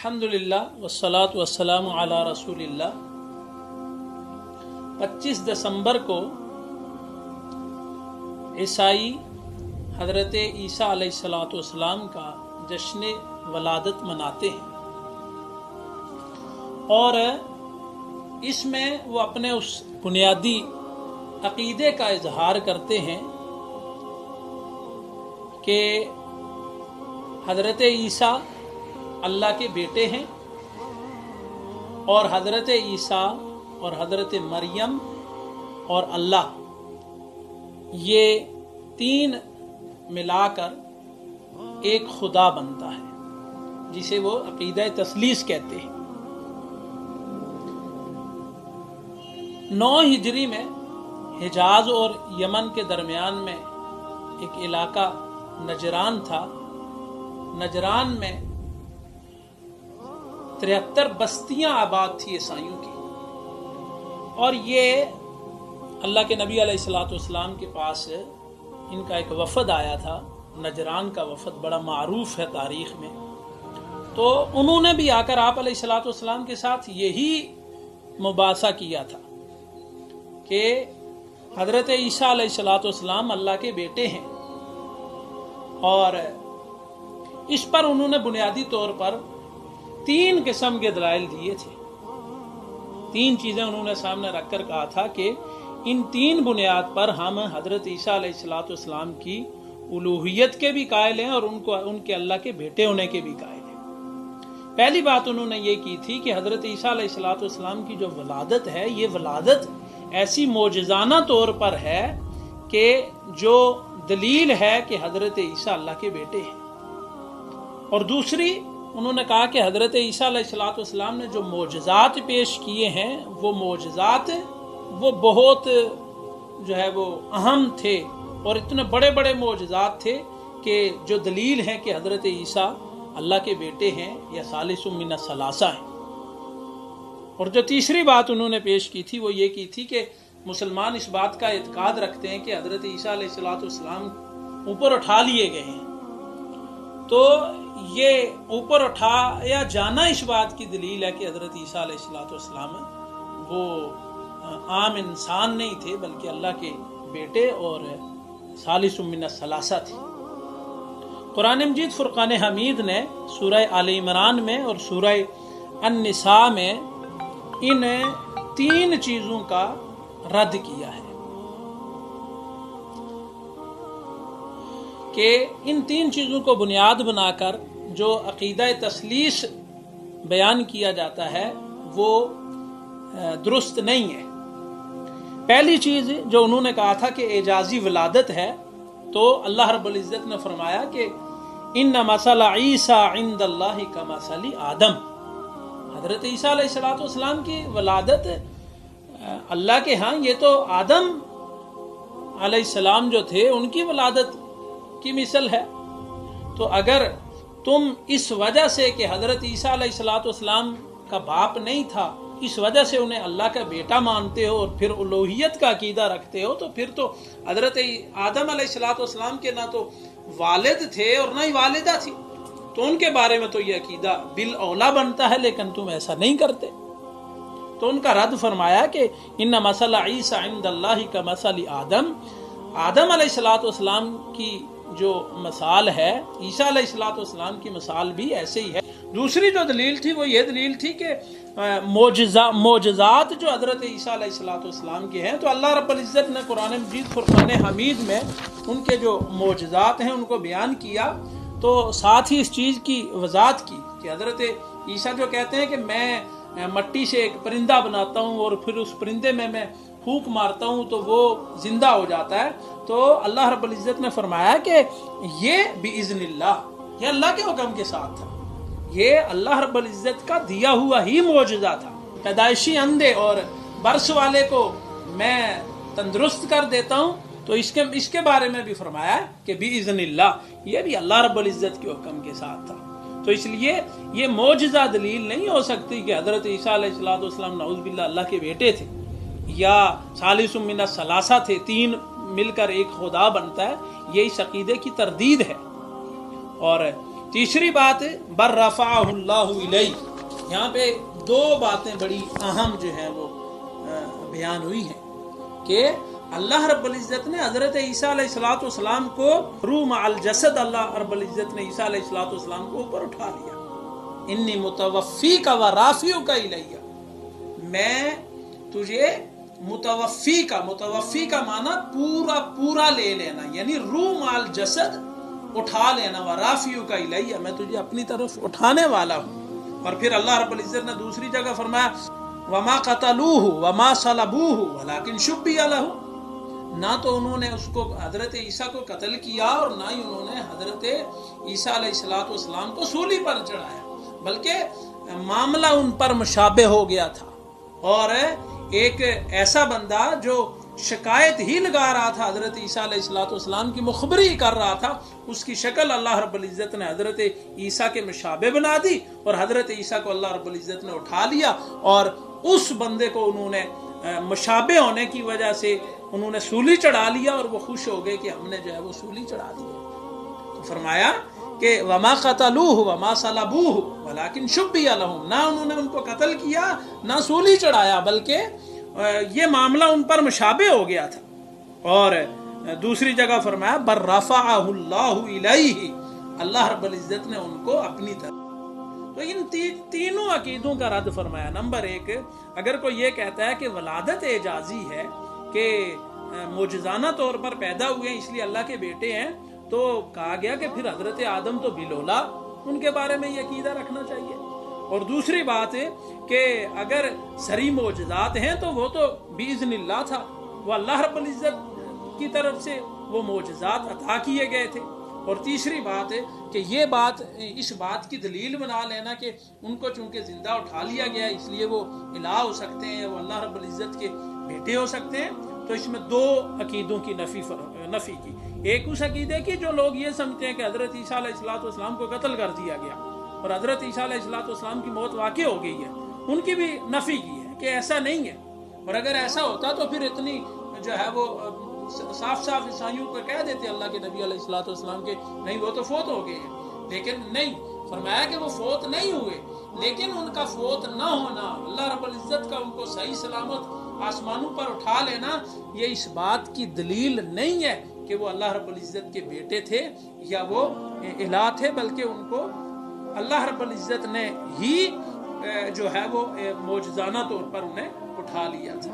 الحمدللہ والصلاۃ والسلام علی رسول اللہ۔ 25 دسمبر کو عیسائی حضرت عیسیٰ علیہ السلام کا جشن ولادت مناتے ہیں، اور اس میں وہ اپنے اس بنیادی عقیدے کا اظہار کرتے ہیں کہ حضرت عیسیٰ اللہ کے بیٹے ہیں، اور حضرت عیسیٰ اور حضرت مریم اور اللہ یہ تین ملا کر ایک خدا بنتا ہے، جسے وہ عقیدہ تثلیث کہتے ہیں۔ 9 ہجری میں حجاز اور یمن کے درمیان میں ایک علاقہ نجران تھا۔ نجران میں 73 بستیاں آباد تھی عیسائیوں کی، اور یہ اللہ کے نبی علیہ السلام کے پاس ان کا ایک وفد آیا تھا۔ نجران کا وفد بڑا معروف ہے تاریخ میں، تو انہوں نے بھی آ کر آپ علیہ السلام کے ساتھ یہی مباحثہ کیا تھا کہ حضرت عیسیٰ علیہ السلام اللہ کے بیٹے ہیں، اور اس پر انہوں نے بنیادی طور پر 3 قسم کے دلائل دیے تھے۔ 3 چیزیں انہوں نے سامنے رکھ کر کہا تھا کہ ان 3 بنیاد پر ہم حضرت عیسیٰ علیہ السلام کی الوہیت کے بھی قائل ہیں اور ان کے اللہ کے بیٹے ہونے کے بھی قائل ہیں۔ پہلی بات انہوں نے یہ کی تھی کہ حضرت عیسیٰ علیہ السلام کی جو ولادت ہے، یہ ولادت ایسی معجزانہ طور پر ہے کہ جو دلیل ہے کہ حضرت عیسیٰ اللہ کے بیٹے ہیں۔ اور دوسری انہوں نے کہا کہ حضرت عیسیٰ علیہ السلام نے جو معجزات پیش کیے ہیں، وہ معجزات وہ بہت جو ہے وہ اہم تھے، اور اتنے بڑے بڑے معجزات تھے کہ جو دلیل ہے کہ حضرت عیسیٰ اللہ کے بیٹے ہیں یا ثالث من الثلاثہ ہیں۔ اور جو تیسری بات انہوں نے پیش کی تھی وہ یہ کی تھی کہ مسلمان اس بات کا اعتقاد رکھتے ہیں کہ حضرت عیسیٰ علیہ السلام اوپر اٹھا لیے گئے ہیں، تو یہ اوپر اٹھایا جانا اس بات کی دلیل ہے کہ حضرت عیسیٰ علیہ السلام وہ عام انسان نہیں تھے، بلکہ اللہ کے بیٹے اور ثالث من الثلاثہ تھے۔ قرآن مجید فرقان حمید نے سورہ آل عمران میں اور سورہ النساء میں ان 3 چیزوں کا رد کیا ہے کہ ان 3 چیزوں کو بنیاد بنا کر جو عقیدہ تثلیث بیان کیا جاتا ہے وہ درست نہیں ہے۔ پہلی چیز جو انہوں نے کہا تھا کہ اعجازی ولادت ہے، تو اللہ رب العزت نے فرمایا کہ ان مثل عیسیٰ عند اللہ کمثل آدم۔ حضرت عیسیٰ علیہ السلام کی ولادت اللہ کے ہاں یہ تو آدم علیہ السلام جو تھے ان کی ولادت کی مثل ہے۔ تو اگر تم اس وجہ سے کہ حضرت عیسیٰ علیہ السلام کا باپ نہیں تھا، اس وجہ سے انہیں اللہ کا بیٹا مانتے ہو اور پھر الوہیت کا عقیدہ رکھتے ہو، تو پھر تو حضرت آدم علیہ السلام کے نہ تو والد تھے اور نہ ہی والدہ تھی، تو ان کے بارے میں تو یہ عقیدہ بالاولیٰ بنتا ہے، لیکن تم ایسا نہیں کرتے۔ تو ان کا رد فرمایا کہ ان مثل عیسیٰ عند اللہ کمثل آدم۔ آدم علیہ السلام کی جو مثال ہے، عیسیٰ علیہ السلام کی مثال بھی ایسے ہی ہے۔ دوسری جو دلیل تھی وہ یہ دلیل تھی کہ معجزات جو حضرت عیسیٰ علیہ السلام کے ہیں، تو اللہ رب العزت نے قرآن مجید فرقان حمید میں ان کے جو معجزات ہیں ان کو بیان کیا، تو ساتھ ہی اس چیز کی وضاحت کی کہ حضرت عیسیٰ جو کہتے ہیں کہ میں مٹی سے ایک پرندہ بناتا ہوں اور پھر اس پرندے میں پھونک مارتا ہوں تو وہ زندہ ہو جاتا ہے، تو اللہ رب العزت نے فرمایا کہ یہ بِإِذْنِ اللہ، یہ اللہ کے حکم کے ساتھ تھا، یہ اللہ رب العزت کا دیا ہوا ہی معجزہ تھا۔ پیدائشی اندھے اور برس والے کو میں تندرست کر دیتا ہوں، تو اس کے بارے میں بھی فرمایا ہے کہ بِإِذْنِ اللہ، یہ بھی اللہ رب العزت کے حکم کے ساتھ تھا۔ تو اس لیے یہ معجزہ دلیل نہیں ہو سکتی کہ حضرت عیسیٰ علیہ السلام نعوذ باللہ اللہ کے بیٹے تھے یا ثالث من الثلاثہ تھے، 3 مل کر ایک خدا بنتا ہے، یہ اس عقیدے کی تردید ہے۔ اور تیسری بات بر رفعہ اللہ الیہ، یہاں پہ دو باتیں بڑی اہم جو ہیں وہ بیان ہوئی ہیں کہ اللہ رب العزت نے حضرت عیسیٰ علیہ السلام کو روح مع الجسد، اللہ رب العزت نے عیسیٰ علیہ السلام کو اوپر اٹھا لیا. انی متوفیک و رافعک الیہ، میں تجھے متوفی کا معنی پورا لے لینا، یعنی روح مع الجسد اٹھا لینا، و رافعک الیہ، میں تجھے اپنی طرف اٹھانے والا ہوں. اور پھر اللہ رب العزت نے دوسری جگہ فرمایا وما قتلوہ وما صلبوہ ولکن شبیہ لہ، نہ تو انہوں نے اس کو حضرت عیسیٰ کو قتل کیا اور نہ ہی انہوں نے حضرت عیسیٰ علیہ السلام کو سولی پر چڑھایا، بلکہ معاملہ ان پر مشابہ ہو گیا تھا. اور ایک ایسا بندہ جو شکایت ہی لگا رہا تھا حضرت عیسیٰ علیہ السلام کی، مخبری کر رہا تھا، اس کی شکل اللہ رب العزت نے حضرت عیسیٰ کے مشابہ بنا دی اور حضرت عیسیٰ کو اللہ رب العزت نے اٹھا لیا، اور اس بندے کو انہوں نے مشابہ ہونے کی وجہ سے انہوں نے سولی چڑھا لیا، اور وہ خوش ہو گئے کہ ہم نے جو ہے وہ سولی چڑھا دی. تو فرمایا کہ وما قتلوہ وما صلبوہ ولکن شبیہ لہم، نہ انہوں نے ان کو قتل کیا نہ سولی چڑھایا، بلکہ یہ معاملہ ان پر مشابہ ہو گیا تھا. اور دوسری جگہ فرمایا بر رفعہ اللہ الیہ، اللہ رب العزت نے ان کو اپنی طرف. تو ان تینوں عقیدوں کا رد فرمایا. نمبر ایک، اگر کوئی یہ کہتا ہے کہ ولادت اعجازی ہے کہ معجزانہ طور پر پیدا ہوئے ہیں اس لیے اللہ کے بیٹے ہیں، تو کہا گیا کہ پھر حضرت آدم تو بلولا، ان کے بارے میں یہ عقیدہ رکھنا چاہیے. اور دوسری بات ہے کہ اگر سری معجزات ہیں تو وہ تو باذن اللہ تھا، وہ اللہ رب العزت کی طرف سے وہ معجزات عطا کیے گئے تھے. اور تیسری بات ہے کہ یہ بات اس بات کی دلیل بنا لینا کہ ان کو چونکہ زندہ اٹھا لیا گیا اس لیے وہ الہ ہو سکتے ہیں، وہ اللہ رب العزت کے بیٹے ہو سکتے ہیں، تو اس میں دو عقیدوں کی نفی کی. ایک اس عقیدے کی جو لوگ یہ سمجھتے ہیں کہ حضرت عیسیٰ علیہ السلام کو قتل کر دیا گیا اور حضرت عیسیٰ علیہ السلام کی موت واقع ہو گئی ہے، ان کی بھی نفی کی ہے کہ ایسا نہیں ہے. اور اگر ایسا ہوتا تو پھر اتنی جو ہے وہ صاف عیسائیوں کو کہہ دیتے اللہ کے نبی علیہ السلام کے نہیں وہ تو فوت ہو گئے ہیں. لیکن نہیں، فرمایا کہ وہ فوت نہیں ہوئے، لیکن ان کا فوت نہ ہونا، اللہ رب العزت کا ان کو صحیح سلامت آسمانوں پر اٹھا لینا، یہ اس بات کی دلیل نہیں ہے کہ وہ اللہ رب العزت کے بیٹے تھے یا وہ الہ تھے، بلکہ ان کو اللہ رب العزت نے ہی جو ہے وہ معجزانہ طور پر انہیں اٹھا لیا تھا.